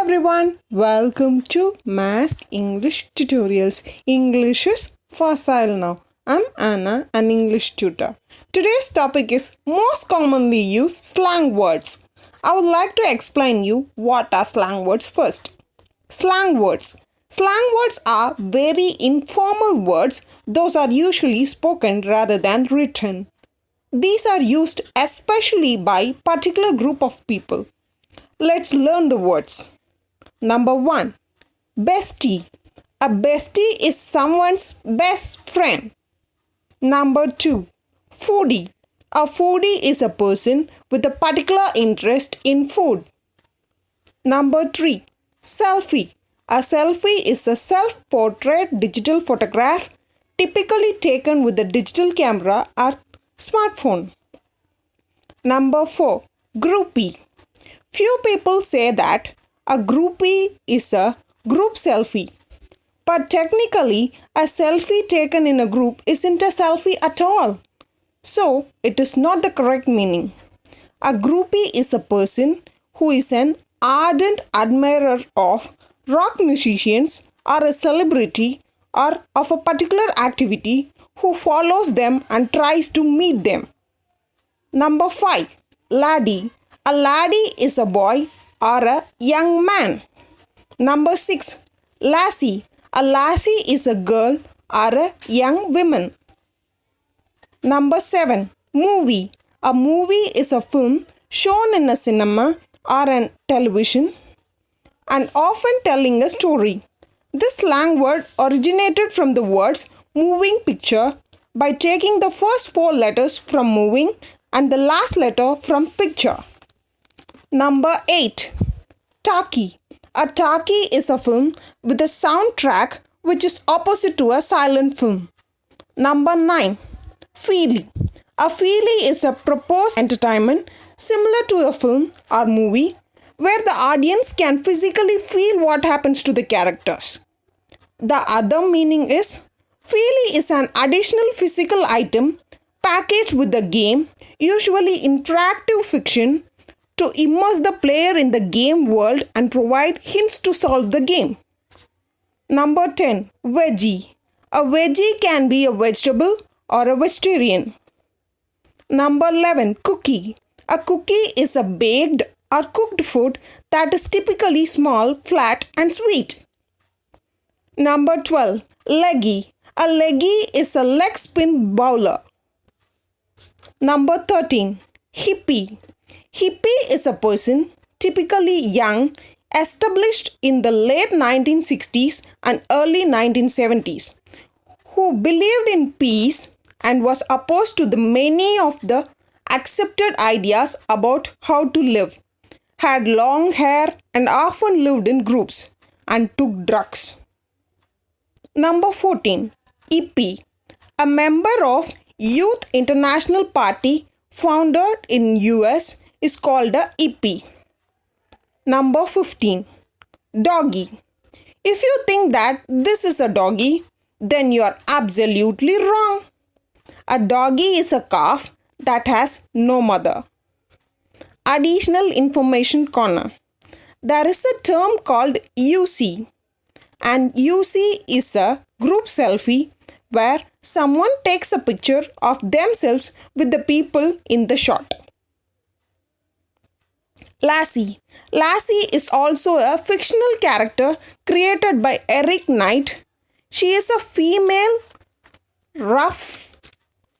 everyone, welcome to Mask English Tutorials. English is facile now. I'm Anna, an English tutor. Today's topic is most commonly used slang words. I would like to explain you what are slang words first. Slang words. Slang words are very informal words. Those are usually spoken rather than written. These are used especially by particular group of people. Let's learn the words. Number 1. Bestie. A bestie is someone's best friend. Number 2. Foodie. A foodie is a person with a particular interest in food. Number 3. Selfie. A selfie is a self-portrait digital photograph typically taken with a digital camera or smartphone. Number 4. Groupie. Few people say that a groupie is a group selfie. But technically, a selfie taken in a group isn't a selfie at all. So, it is not the correct meaning. A groupie is a person who is an ardent admirer of rock musicians or a celebrity or of a particular activity who follows them and tries to meet them. Number 5. Laddie. A laddie is a boy or a young man. Number 6. Lassie. A lassie is a girl or a young woman. Number 7. Movie. A movie is a film shown in a cinema or an television and often telling a story. This slang word originated from the words moving picture by taking the first 4 letters from moving and the last letter from picture. Number 8. Talkie. A talkie is a film with a soundtrack which is opposite to a silent film. Number 9. Feelie. A feelie is a proposed entertainment similar to a film or movie where the audience can physically feel what happens to the characters. The other meaning is feelie is an additional physical item packaged with the game, usually interactive fiction, to immerse the player in the game world and provide hints to solve the game. Number 10. Veggie. A veggie can be a vegetable or a vegetarian. Number 11. Cookie. A cookie is a baked or cooked food that is typically small, flat and sweet. Number 12. Leggie. A leggie is a leg spin bowler. Number 13. Hippy. Hippie is a person, typically young, established in the late 1960s and early 1970s, who believed in peace and was opposed to the many of the accepted ideas about how to live, had long hair and often lived in groups, and took drugs. Number 14. Yippie. A member of Youth International Party founded in US is called a yippie. Number 15. Dogie. If you think that this is a doggy, then you are absolutely wrong. A doggy is a calf that has no mother. Additional information corner. There is a term called usie, and usie is a group selfie where someone takes a picture of themselves with the people in the shot. Lassie. Lassie is also a fictional character created by Eric Knight. She is a female, rough,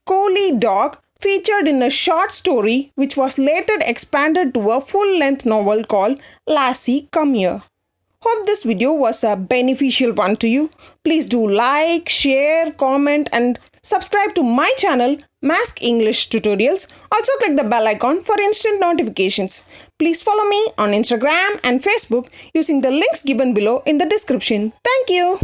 collie dog featured in a short story which was later expanded to a full-length novel called Lassie, Come Here. Hope this video was a beneficial one to you. Please do like, share, comment and subscribe to my channel Mask English Tutorials. Also click the bell icon for instant notifications. Please follow me on Instagram and Facebook using the links given below in the description. Thank you.